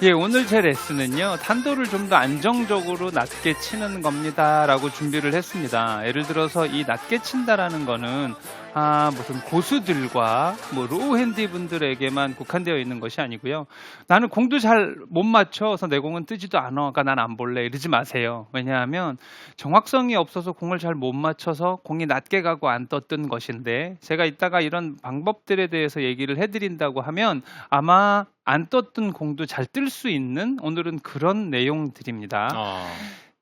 예, 오늘 제 레슨은요, 탄도를 좀 더 안정적으로 낮게 치는 겁니다라고 준비를 했습니다. 예를 들어서 이 낮게 친다라는 거는 무슨 고수들과 뭐 로우 핸디 분들에게만 국한되어 있는 것이 아니고요. 나는 공도 잘 못 맞춰서 내 공은 뜨지도 않아. 그러니까 난 안 볼래. 이러지 마세요. 왜냐하면 정확성이 없어서 공을 잘 못 맞춰서 공이 낮게 가고 안 떴던 것인데, 제가 이따가 이런 방법들에 대해서 얘기를 해드린다고 하면 아마 안 떴던 공도 잘 뜰 수 있는 오늘은 그런 내용들입니다.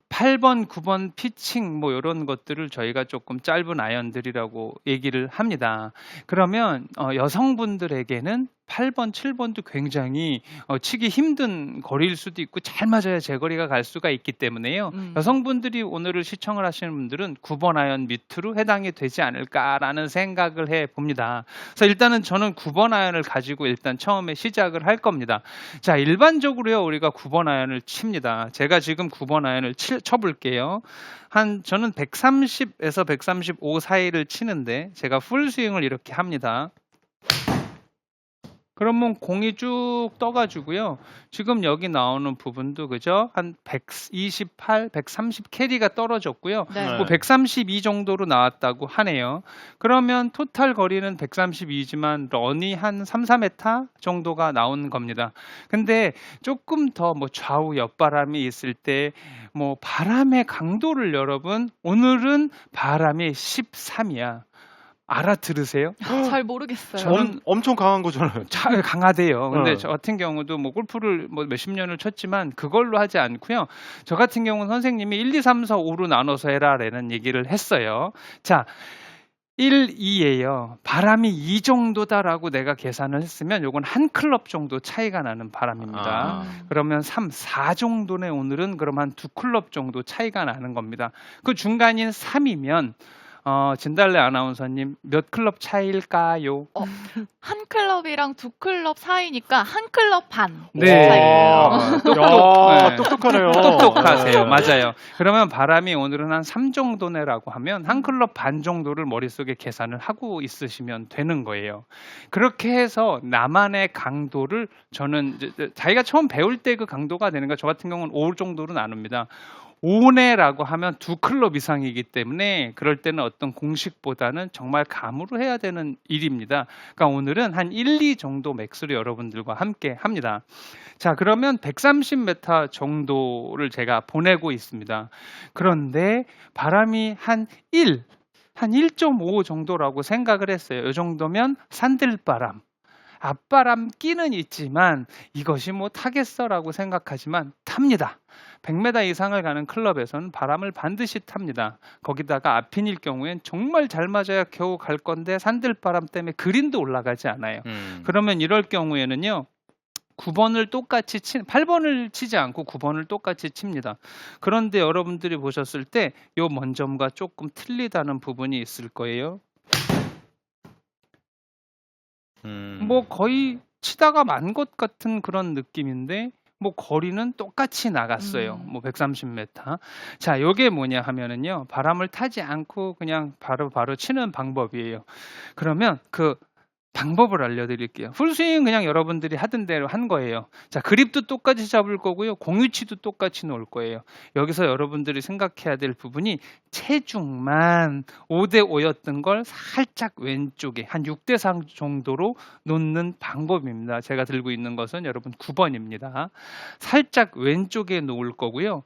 8번, 9번 피칭 뭐 이런 것들을 저희가 조금 짧은 아이언들이라고 얘기를 합니다. 그러면 여성분들에게는 8번, 7번도 굉장히 치기 힘든 거리일 수도 있고 잘 맞아야 제 거리가 갈 수가 있기 때문에요. 여성분들이 오늘을 시청을 하시는 분들은 9번 아이언 밑으로 해당이 되지 않을까라는 생각을 해봅니다. 그래서 일단은 저는 9번 아이언을 가지고 일단 처음에 시작을 할 겁니다. 자, 일반적으로요, 우리가 9번 아이언을 칩니다. 제가 지금 9번 아이언을 쳐볼게요. 저는 130에서 135 사이를 치는데 제가 풀스윙을 이렇게 합니다. 그러면 공이 쭉 떠가지고요. 지금 여기 나오는 부분도 그죠? 한 128, 130 캐리가 떨어졌고요. 네. 뭐 132 정도로 나왔다고 하네요. 그러면 토탈 거리는 132지만 런이 한 3, 4m 정도가 나온 겁니다. 근데 조금 더 뭐 좌우 옆바람이 있을 때 뭐 바람의 강도를 여러분, 오늘은 바람이 13이야. 알아들으세요? 잘 모르겠어요. 저는 엄청 강한 거잖아요. 잘 강하대요. 근데 네. 저 같은 경우도 뭐 골프를 뭐 몇십 년을 쳤지만 그걸로 하지 않고요. 저 같은 경우는 선생님이 1, 2, 3, 4, 5로 나눠서 해라라는 얘기를 했어요. 자, 1, 2예요. 바람이 이 정도다라고 내가 계산을 했으면 요건 한 클럽 정도 차이가 나는 바람입니다. 그러면 3, 4 정도네 오늘은. 그럼 한 두 클럽 정도 차이가 나는 겁니다. 그 중간인 3이면 진달래 아나운서님 몇 클럽 차이일까요? 한 클럽이랑 두 클럽 사이니까 한 클럽 반. 네. 차이예요. 네. 똑똑하네요. 똑똑하세요. 네. 맞아요. 그러면 바람이 오늘은 한 3 정도네라고 하면 한 클럽 반 정도를 머릿속에 계산을 하고 있으시면 되는 거예요. 그렇게 해서 나만의 강도를 저는 자기가 처음 배울 때 그 강도가 되는 거, 저 같은 경우는 5 정도로 나눕니다. 5네라고 하면 두 클럽 이상이기 때문에 그럴 때는 어떤 공식보다는 정말 감으로 해야 되는 일입니다. 그러니까 오늘은 한 1, 2 정도 맥스로 여러분들과 함께 합니다. 자, 그러면 130m 정도를 제가 보내고 있습니다. 그런데 바람이 한 1.5 정도라고 생각을 했어요. 이 정도면 산들바람. 앞바람 끼는 있지만 이것이 뭐 타겠어라고 생각하지만 탑니다. 100m 이상을 가는 클럽에서는 바람을 반드시 탑니다. 거기다가 앞핀일 경우엔 정말 잘 맞아야 겨우 갈 건데 산들바람 때문에 그린도 올라가지 않아요. 그러면 이럴 경우에는요, 9번을 똑같이 8번을 치지 않고 9번을 똑같이 칩니다. 그런데 여러분들이 보셨을 때 요 먼점과 조금 틀리다는 부분이 있을 거예요. 뭐 거의 치다가 만 것 같은 그런 느낌인데 뭐 거리는 똑같이 나갔어요. 뭐 130m. 자, 요게 뭐냐 하면은요, 바람을 타지 않고 그냥 바로 치는 방법이에요. 그러면 그 방법을 알려드릴게요. 풀스윙 그냥 여러분들이 하던 대로 한 거예요. 자, 그립도 똑같이 잡을 거고요. 공유치도 똑같이 놓을 거예요. 여기서 여러분들이 생각해야 될 부분이 체중만 5대5였던 걸 살짝 왼쪽에 한 6대3 정도로 놓는 방법입니다. 제가 들고 있는 것은 여러분 9번입니다. 살짝 왼쪽에 놓을 거고요.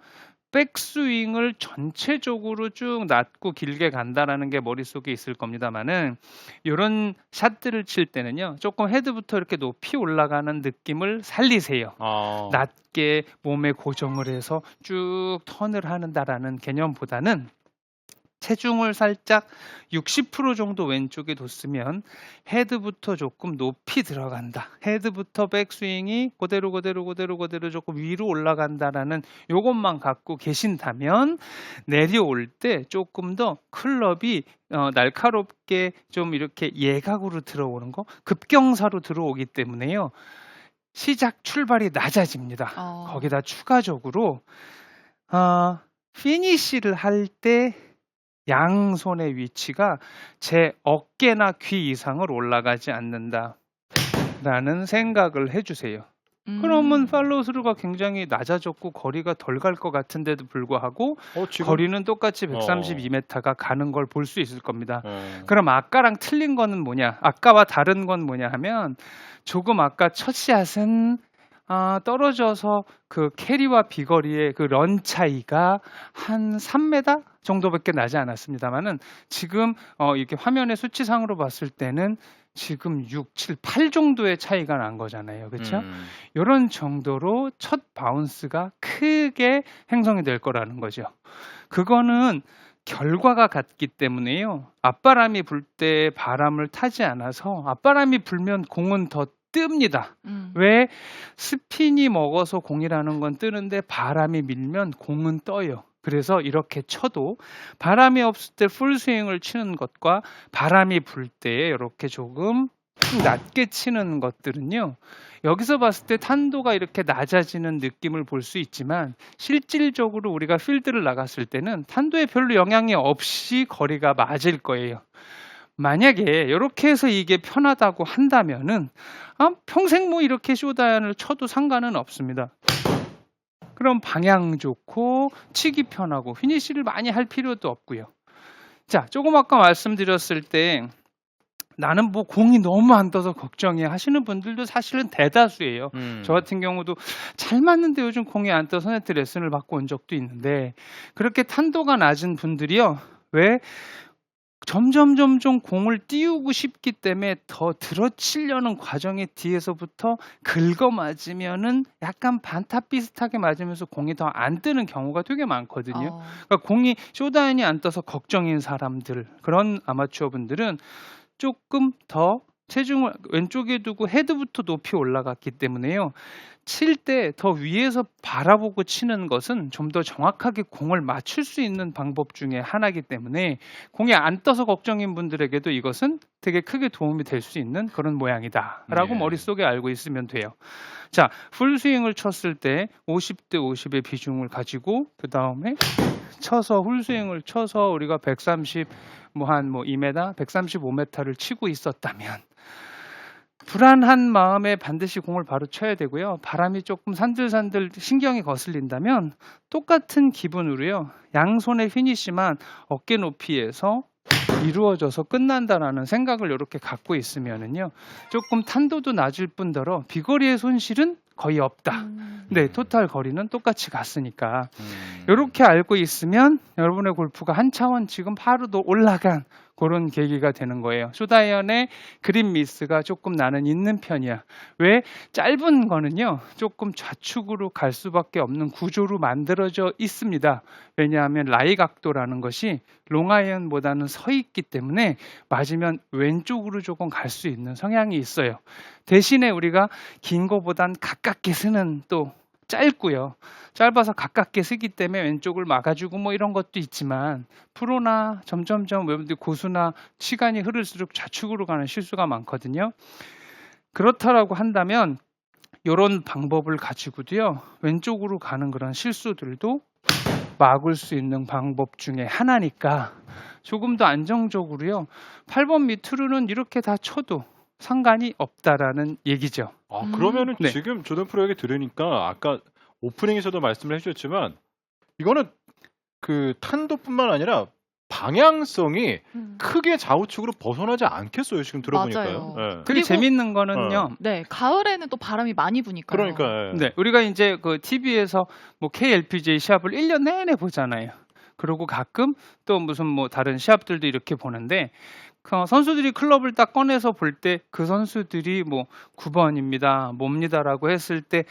백스윙을 전체적으로 쭉 낮고 길게 간다라는 게 머릿속에 있을 겁니다만은, 이런 샷들을 칠 때는요, 조금 헤드부터 이렇게 높이 올라가는 느낌을 살리세요. 낮게 몸에 고정을 해서 쭉 턴을 한다라는 개념보다는 체중을 살짝 60% 정도 왼쪽에 뒀으면 헤드부터 조금 높이 들어간다. 헤드부터 백스윙이 그대로 조금 위로 올라간다라는 요것만 갖고 계신다면 내려올 때 조금 더 클럽이 날카롭게 좀 이렇게 예각으로 들어오는 거, 급경사로 들어오기 때문에요. 시작 출발이 낮아집니다. 거기다 추가적으로 피니시를 할때 양손의 위치가 제 어깨나 귀 이상을 올라가지 않는다 라는 생각을 해주세요. 그러면 팔로우스루가 굉장히 낮아졌고 거리가 덜 갈 것 같은데도 불구하고 지금 거리는 똑같이 132m가 가는 걸 볼 수 있을 겁니다. 어. 그럼 아까랑 틀린 거는 뭐냐? 아까와 다른 건 뭐냐 하면 조금 아까 첫 샷은 떨어져서 그 캐리와 비거리의 그 런 차이가 한 3m 정도밖에 나지 않았습니다만은 지금 이렇게 화면의 수치상으로 봤을 때는 지금 6, 7, 8 정도의 차이가 난 거잖아요. 그렇죠? 이런 정도로 첫 바운스가 크게 형성이 될 거라는 거죠. 그거는 결과가 같기 때문에요. 앞바람이 불 때 바람을 타지 않아서 앞바람이 불면 공은 더 뜹니다. 왜? 스핀이 먹어서 공이라는 건 뜨는데 바람이 밀면 공은 떠요. 그래서 이렇게 쳐도 바람이 없을 때 풀스윙을 치는 것과 바람이 불 때 이렇게 조금 낮게 치는 것들은요. 여기서 봤을 때 탄도가 이렇게 낮아지는 느낌을 볼 수 있지만 실질적으로 우리가 필드를 나갔을 때는 탄도에 별로 영향이 없이 거리가 맞을 거예요. 만약에 이렇게 해서 이게 편하다고 한다면은 평생 뭐 이렇게 쇼다이언을 쳐도 상관은 없습니다. 그럼 방향 좋고 치기 편하고 피니시를 많이 할 필요도 없고요. 자, 조금 아까 말씀드렸을 때 나는 뭐 공이 너무 안 떠서 걱정이야 하시는 분들도 사실은 대다수예요. 저 같은 경우도 잘 맞는데 요즘 공이 안 떠서 네트 레슨을 받고 온 적도 있는데 그렇게 탄도가 낮은 분들이요. 왜? 점점 공을 띄우고 싶기 때문에 더 들어치려는 과정의 뒤에서부터 긁어 맞으면은 약간 반탑 비슷하게 맞으면서 공이 더 안 뜨는 경우가 되게 많거든요. 그러니까 공이 쇼다인이 안 떠서 걱정인 사람들, 그런 아마추어 분들은 조금 더 체중을 왼쪽에 두고 헤드부터 높이 올라갔기 때문에요. 칠 때 더 위에서 바라보고 치는 것은 좀 더 정확하게 공을 맞출 수 있는 방법 중에 하나이기 때문에 공이 안 떠서 걱정인 분들에게도 이것은 되게 크게 도움이 될 수 있는 그런 모양이다 라고 머릿속에 알고 있으면 돼요. 자, 풀스윙을 쳤을 때 50대 50의 비중을 가지고 그 다음에 쳐서 풀스윙을 쳐서 우리가 130 2m, 135m를 치고 있었다면 불안한 마음에 반드시 공을 바로 쳐야 되고요. 바람이 조금 산들산들 신경이 거슬린다면 똑같은 기분으로요. 양손의 피니시만 어깨 높이에서 이루어져서 끝난다라는 생각을 이렇게 갖고 있으면은요. 조금 탄도도 낮을 뿐더러 비거리의 손실은 거의 없다. 네, 토탈 거리는 똑같이 갔으니까. 이렇게 알고 있으면 여러분의 골프가 한 차원 지금 바로 더 올라간 그런 계기가 되는 거예요. 쇼다이언의 그린 미스가 조금 나는 있는 편이야. 왜? 짧은 거는요. 조금 좌측으로 갈 수밖에 없는 구조로 만들어져 있습니다. 왜냐하면 라이 각도라는 것이 롱아이언보다는 서 있기 때문에 맞으면 왼쪽으로 조금 갈 수 있는 성향이 있어요. 대신에 우리가 긴 거보단 가깝게 쓰는 또 짧고요. 짧아서 가깝게 쓰기 때문에 왼쪽을 막아주고 뭐 이런 것도 있지만 프로나 점점점 고수나 시간이 흐를수록 좌측으로 가는 실수가 많거든요. 그렇다라고 한다면 이런 방법을 가지고도요. 왼쪽으로 가는 그런 실수들도 막을 수 있는 방법 중에 하나니까 조금 더 안정적으로요. 8번 밑으로는 이렇게 다 쳐도 상관이 없다라는 얘기죠. 그러면은 네. 지금 조던 프로 얘기 들으니까 아까 오프닝에서도 말씀을 해주셨지만 이거는 그 탄도뿐만 아니라 방향성이 크게 좌우측으로 벗어나지 않겠어요. 지금 들어보니까요. 맞아요. 네. 그리고 재밌는 거는요. 네, 가을에는 또 바람이 많이 부니까요. 그러니까. 네, 우리가 이제 그 TV에서 뭐 KLPGA 시합을 1년 내내 보잖아요. 그리고 가끔 또 무슨 뭐 다른 시합들도 이렇게 보는데 선수들이 클럽을 딱 꺼내서 볼 때 그 선수들이 뭐 9번입니다, 뭡니다라고 했을 때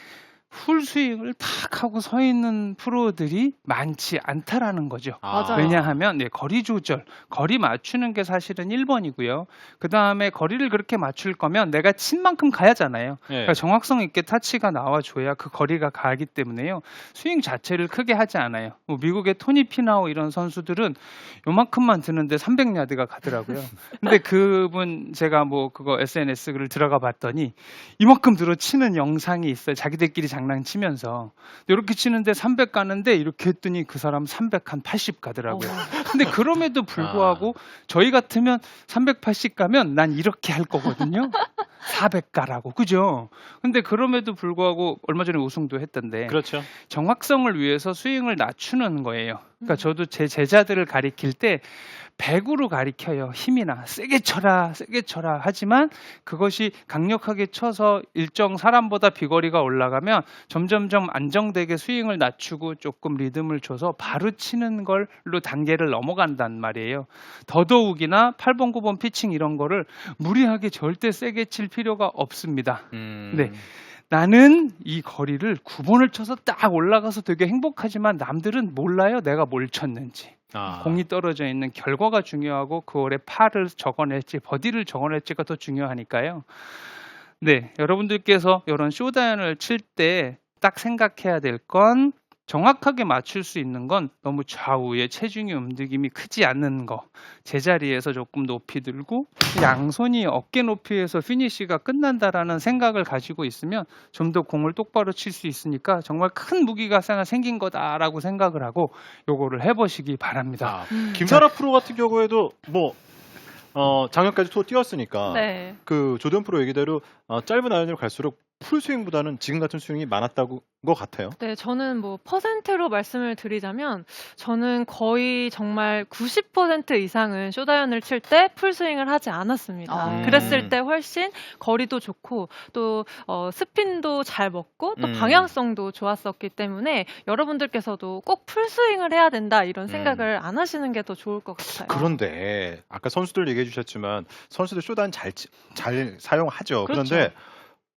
풀스윙을 탁 하고 서 있는 프로들이 많지 않다라는 거죠. 맞아요. 왜냐하면 거리 조절, 거리 맞추는 게 사실은 1번이고요. 그 다음에 거리를 그렇게 맞출 거면 내가 친 만큼 가야잖아요. 그러니까 정확성 있게 타치가 나와줘야 그 거리가 가기 때문에요. 스윙 자체를 크게 하지 않아요. 뭐 미국의 토니 피나우 이런 선수들은 요만큼만 드는데 300야드가 가더라고요. 근데 그분 제가 뭐 그거 SNS를 들어가 봤더니 이만큼 들어 치는 영상이 있어요. 자기들끼리 장난치면서 이렇게 치는데 300 가는데 이렇게 했더니 그 사람 380 가더라고요. 근데 그럼에도 불구하고 저희 같으면 380 가면 난 이렇게 할 거거든요. 400가라고 그죠? 근데 그럼에도 불구하고 얼마 전에 우승도 했던데 그렇죠. 정확성을 위해서 스윙을 낮추는 거예요. 그러니까 음. 저도 제 제자들을 가리킬 때 100으로 가리켜요. 힘이나 세게 쳐라, 세게 쳐라. 하지만 그것이 강력하게 쳐서 일정 사람보다 비거리가 올라가면 점점점 안정되게 스윙을 낮추고 조금 리듬을 줘서 바로 치는 걸로 단계를 넘어간단 말이에요. 더더욱이나 8번, 9번 피칭 이런 거를 무리하게 절대 세게 칠 필요가 없습니다. 네. 나는 이 거리를 9번을 쳐서 딱 올라가서 되게 행복하지만 남들은 몰라요. 내가 뭘 쳤는지. 공이 떨어져 있는 결과가 중요하고 그 홀에 파를 적어낼지 버디를 적어낼지가 더 중요하니까요. 네, 여러분들께서 이런 쇼다연을 칠 때 딱 생각해야 될 건 정확하게 맞출 수 있는 건 너무 좌우의 체중의 움직임이 크지 않는 거. 제자리에서 조금 높이 들고 양손이 어깨 높이에서 피니쉬가 끝난다라는 생각을 가지고 있으면 좀 더 공을 똑바로 칠 수 있으니까 정말 큰 무기가 하나 생긴 거다라고 생각을 하고 요거를 해보시기 바랍니다. 김사라 프로 같은 경우에도 뭐 작년까지 투어 뛰었으니까 네. 그 조던 프로 얘기대로 짧은 아이언으로 갈수록 풀 스윙보다는 지금 같은 스윙이 많았다고 것 같아요. 네, 저는 뭐 퍼센트로 말씀을 드리자면 저는 거의 정말 90% 이상은 쇼다이언을 칠 때 풀스윙을 하지 않았습니다. 그랬을 때 훨씬 거리도 좋고 또 스핀도 잘 먹고 또 방향성도 좋았었기 때문에 여러분들께서도 꼭 풀스윙을 해야 된다 이런 생각을 안 하시는 게 더 좋을 것 같아요. 그런데 아까 선수들 얘기해 주셨지만 선수들 쇼다이언 잘 사용하죠. 그렇죠. 그런데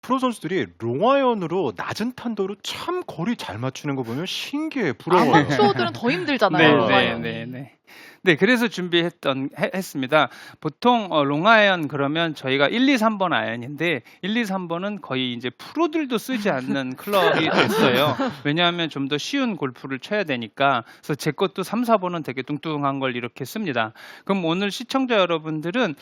프로 선수들이 롱아이언으로 낮은 탄도로 참 거리 잘 맞추는 거 보면 신기해, 부러워요. 아마추어들은 더 힘들잖아요. 네, 그래서 했습니다. 보통 롱아이언 그러면 저희가 1, 2, 3번 아이언인데 1, 2, 3번은 거의 이제 프로들도 쓰지 않는 클럽이 됐어요. 왜냐하면 좀 더 쉬운 골프를 쳐야 되니까. 그래서 제 것도 3, 4번은 되게 뚱뚱한 걸 이렇게 씁니다. 그럼 오늘 시청자 여러분들은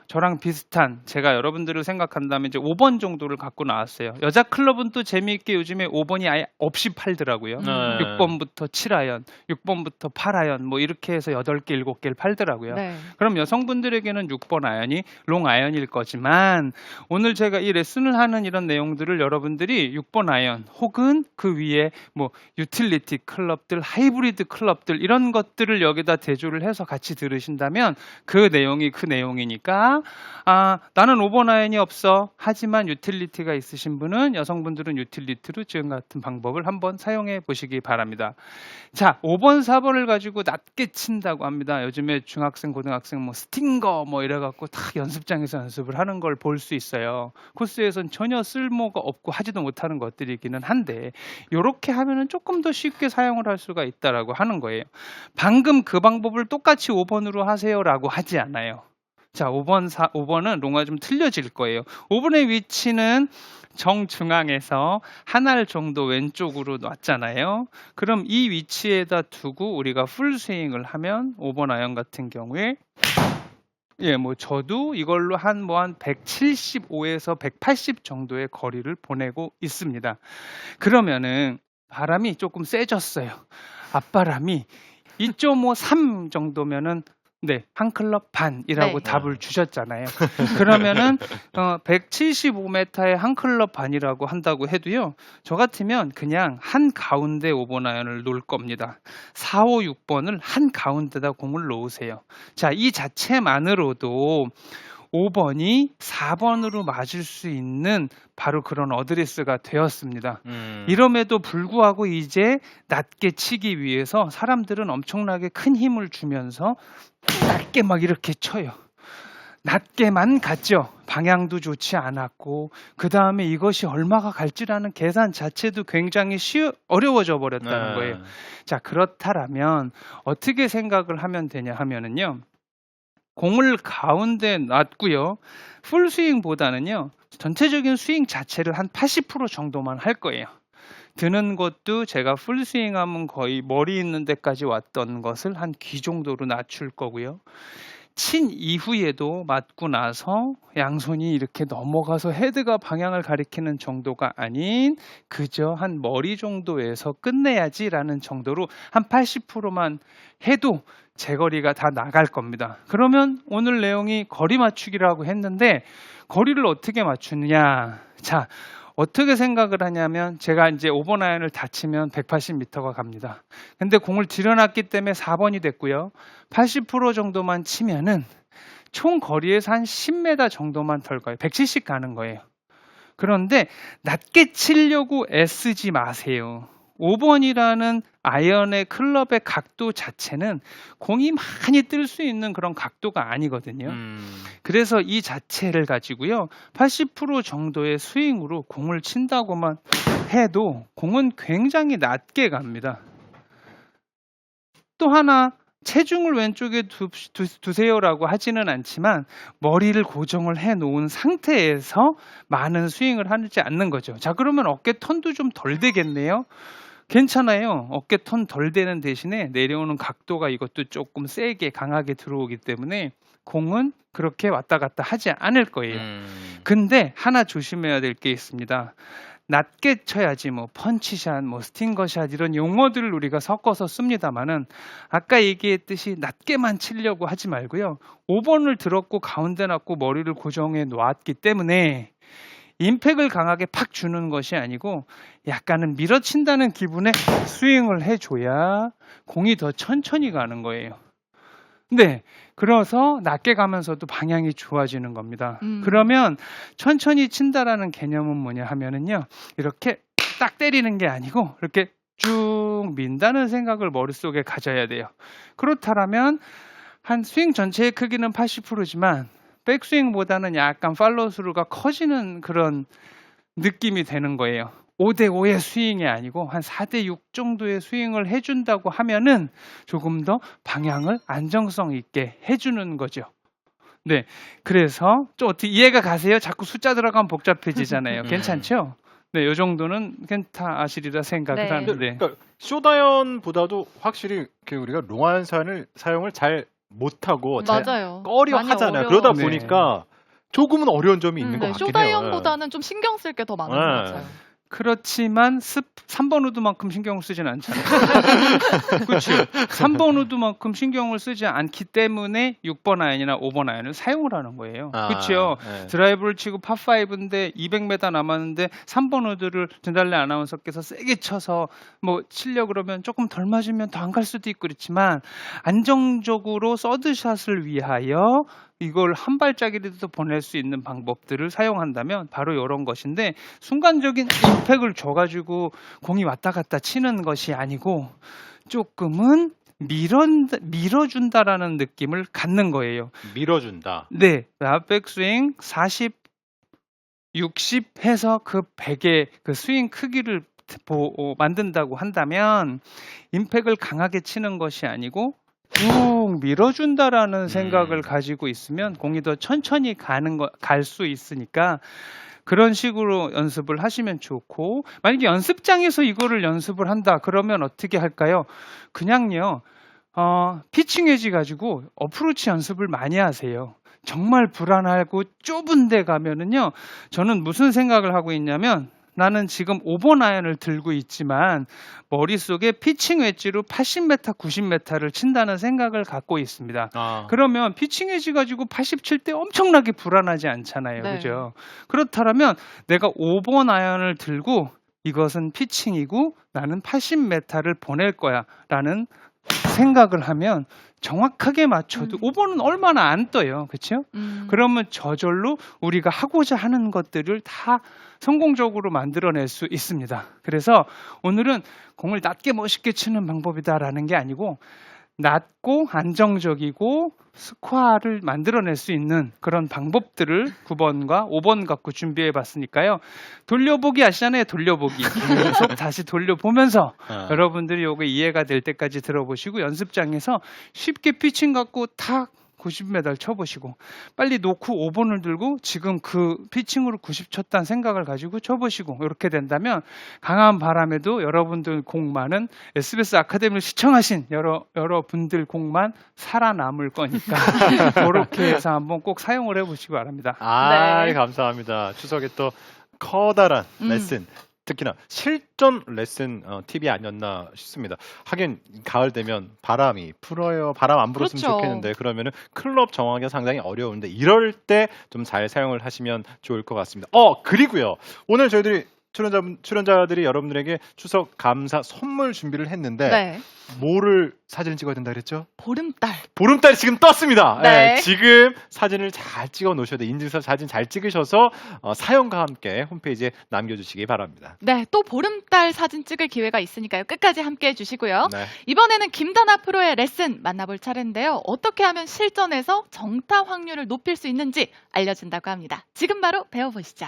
저랑 비슷한 제가 여러분들을 생각한다면 이제 5번 정도를 갖고 나왔어요. 여자 클럽은 또 재미있게 요즘에 5번이 아예 없이 팔더라고요. 6번부터 7아이언, 6번부터 8아이언 뭐 이렇게 해서 8개, 7개를 팔더라고요. 네. 그럼 여성분들에게는 6번 아이언이 롱 아이언일 거지만 오늘 제가 이 레슨을 하는 이런 내용들을 여러분들이 6번 아이언 혹은 그 위에 뭐 유틸리티 클럽들, 하이브리드 클럽들 이런 것들을 여기다 대조를 해서 같이 들으신다면 그 내용이 그 내용이니까 나는 5번 아이언이 없어. 하지만 유틸리티가 있으신 분은 여성분들은 유틸리티로 지금 같은 방법을 한번 사용해 보시기 바랍니다. 자, 5번, 4번을 가지고 낮게 친다고 합니다. 요즘에 중학생, 고등학생 뭐 스팅거 뭐 이래갖고 다 연습장에서 연습을 하는 걸 볼 수 있어요. 코스에선 전혀 쓸모가 없고 하지도 못하는 것들이기는 한데 이렇게 하면은 조금 더 쉽게 사용을 할 수가 있다라고 하는 거예요. 방금 그 방법을 똑같이 5번으로 하세요라고 하지 않아요. 자, 5번은 롱아 좀 틀려질 거예요. 5번의 위치는 정중앙에서 한 알 정도 왼쪽으로 놨잖아요. 그럼 이 위치에다 두고 우리가 풀스윙을 하면 5번 아이언 같은 경우에 뭐 저도 이걸로 한 175에서 180 정도의 거리를 보내고 있습니다. 그러면은 바람이 조금 세졌어요. 앞바람이 2.53 정도면은 네, 한 클럽 반이라고 네. 답을 주셨잖아요. 그러면은 175m에 한 클럽 반이라고 한다고 해도요. 저 같으면 그냥 한 가운데 5번 아이언을 놓을 겁니다. 4, 5, 6번을 한 가운데다 공을 놓으세요. 자, 이 자체만으로도 5번이 4번으로 맞을 수 있는 바로 그런 어드레스가 되었습니다. 이럼에도 불구하고 이제 낮게 치기 위해서 사람들은 엄청나게 큰 힘을 주면서 낮게 막 이렇게 쳐요. 낮게만 갔죠. 방향도 좋지 않았고 그 다음에 이것이 얼마가 갈지라는 계산 자체도 굉장히 어려워져 버렸다는 거예요. 자, 그렇다라면 어떻게 생각을 하면 되냐 하면은요. 공을 가운데 놨고요. 풀스윙보다는요. 전체적인 스윙 자체를 한 80% 정도만 할 거예요. 드는 것도 제가 풀스윙하면 거의 머리 있는 데까지 왔던 것을 한 귀 정도로 낮출 거고요. 친 이후에도 맞고 나서 양손이 이렇게 넘어가서 헤드가 방향을 가리키는 정도가 아닌 그저 한 머리 정도에서 끝내야지라는 정도로 한 80%만 해도 제 거리가 다 나갈 겁니다. 그러면 오늘 내용이 거리 맞추기라고 했는데 거리를 어떻게 맞추느냐? 자, 어떻게 생각을 하냐면 제가 이제 5번 아이언을 다 치면 180m가 갑니다. 근데 공을 들여놨기 때문에 4번이 됐고요. 80% 정도만 치면은 총 거리에서 한 10m 정도만 덜 가요. 170 가는 거예요. 그런데 낮게 치려고 애쓰지 마세요. 5번이라는 아이언의 클럽의 각도 자체는 공이 많이 뜰 수 있는 그런 각도가 아니거든요. 그래서 이 자체를 가지고요. 80% 정도의 스윙으로 공을 친다고만 해도 공은 굉장히 낮게 갑니다. 또 하나 체중을 왼쪽에 두세요라고 하지는 않지만 머리를 고정을 해놓은 상태에서 많은 스윙을 하지 않는 거죠. 자, 그러면 어깨 턴도 좀 덜 되겠네요. 괜찮아요. 어깨 턴 덜 되는 대신에 내려오는 각도가 이것도 조금 세게 강하게 들어오기 때문에 공은 그렇게 왔다 갔다 하지 않을 거예요. 근데 하나 조심해야 될 게 있습니다. 낮게 쳐야지 뭐 펀치샷, 뭐 스팅거샷 이런 용어들을 우리가 섞어서 씁니다만은 아까 얘기했듯이 낮게만 치려고 하지 말고요. 5번을 들었고 가운데 놨고 머리를 고정해 놓았기 때문에 임팩을 강하게 팍 주는 것이 아니고 약간은 밀어친다는 기분에 스윙을 해줘야 공이 더 천천히 가는 거예요. 네, 그래서 낮게 가면서도 방향이 좋아지는 겁니다. 그러면 천천히 친다라는 개념은 뭐냐 하면은요, 이렇게 딱 때리는 게 아니고 이렇게 쭉 민다는 생각을 머릿속에 가져야 돼요. 그렇다면 한 스윙 전체의 크기는 80%지만 백스윙보다는 약간 팔로우스루가 커지는 그런 느낌이 되는 거예요. 5대5의 스윙이 아니고 한 4대6 정도의 스윙을 해준다고 하면은 조금 더 방향을 안정성 있게 해주는 거죠. 네, 그래서 좀 어떻게 이해가 가세요? 자꾸 숫자 들어가면 복잡해지잖아요. 괜찮죠? 네, 이 정도는 괜찮으시리라 생각을 네. 하는데. 그러니까 쇼다이언보다도 확실히 우리가 롱안산을 사용을 잘 못하고 잘 맞아요. 꺼려 많이 하잖아요. 어려워. 그러다 네. 보니까 조금은 어려운 점이 있는 것 네, 같긴 해요. 쇼다이언보다는 좀 신경 쓸 게 더 많은 네. 것 같아요. 그렇지만 3번 우드만큼 신경을 쓰진 않잖아요. 그렇죠. 3번 우드만큼 신경을 쓰지 않기 때문에 6번 아이언이나 5번 아이언을 사용을 하는 거예요. 그렇죠. 네. 드라이브를 치고 파5인데 200m 남았는데 3번 우드를 진달래 아나운서께서 세게 쳐서 뭐 치려고 그러면 조금 덜 맞으면 더 안 갈 수도 있고 그렇지만 안정적으로 서드샷을 위하여 이걸 한 발짝이라도 보낼 수 있는 방법들을 사용한다면 바로 이런 것인데 순간적인 임팩을 줘가지고 공이 왔다 갔다 치는 것이 아니고 조금은 밀어준다라는 느낌을 갖는 거예요. 밀어준다. 네, 백스윙 40, 60 해서 그 100의 그 스윙 크기를 만든다고 한다면 임팩을 강하게 치는 것이 아니고 쭉 밀어준다라는 생각을 가지고 있으면 공이 더 천천히 갈 수 있으니까 그런 식으로 연습을 하시면 좋고, 만약에 연습장에서 이거를 연습을 한다 그러면 어떻게 할까요? 그냥요 피칭 웨지 가지고 어프로치 연습을 많이 하세요. 정말 불안하고 좁은 데 가면은요, 저는 무슨 생각을 하고 있냐면 나는 지금 5번 아이언을 들고 있지만 머릿속에 피칭 웨지로 80m, 90m를 친다는 생각을 갖고 있습니다. 그러면 피칭 웨지 가지고 87대 엄청나게 불안하지 않잖아요. 네. 그죠? 그렇다면 내가 5번 아이언을 들고 이것은 피칭이고 나는 80m를 보낼 거야 라는 생각을 하면 정확하게 맞춰도 5번은 얼마나 안 떠요. 그렇죠? 그러면 저절로 우리가 하고자 하는 것들을 다 성공적으로 만들어낼 수 있습니다. 그래서 오늘은 공을 낮게 멋있게 치는 방법이다라는 게 아니고 낮고 안정적이고 스코어를 만들어낼 수 있는 그런 방법들을 9번과 5번 갖고 준비해 봤으니까요. 돌려보기 아시잖아요. 돌려보기. 계속 다시 돌려보면서 여러분들이 요거 이해가 될 때까지 들어보시고 연습장에서 쉽게 피칭 갖고 탁 90m를 쳐보시고 빨리 놓고 5번을 들고 지금 그 피칭으로 90 쳤다는 생각을 가지고 쳐보시고 이렇게 된다면 강한 바람에도 여러분들 공만은 SBS 아카데미를 시청하신 여러분들 공만 살아남을 거니까 그렇게 해서 한번 꼭 사용을 해보시기 바랍니다. 네. 감사합니다. 추석에 또 커다란 레슨, 특히나 실전 레슨 팁이 아니었나 싶습니다. 하긴 가을 되면 바람이 불어요. 바람 안 불었으면 그렇죠. 좋겠는데 그러면은 클럽 정하기가 상당히 어려운데 이럴 때 좀 잘 사용을 하시면 좋을 것 같습니다. 그리고요. 오늘 저희들이 출연자들이 여러분들에게 추석 감사 선물 준비를 했는데 네. 뭐를 사진을 찍어야 된다 그랬죠? 보름달. 보름달이 지금 떴습니다. 네. 지금 사진을 잘 찍어 놓으셔야 돼요. 인증서 사진 잘 찍으셔서 사연과 함께 홈페이지에 남겨주시기 바랍니다. 네, 또 보름달 사진 찍을 기회가 있으니까요. 끝까지 함께 해주시고요. 네. 이번에는 김다나 프로의 레슨 만나볼 차례인데요. 어떻게 하면 실전에서 정타 확률을 높일 수 있는지 알려준다고 합니다. 지금 바로 배워보시죠.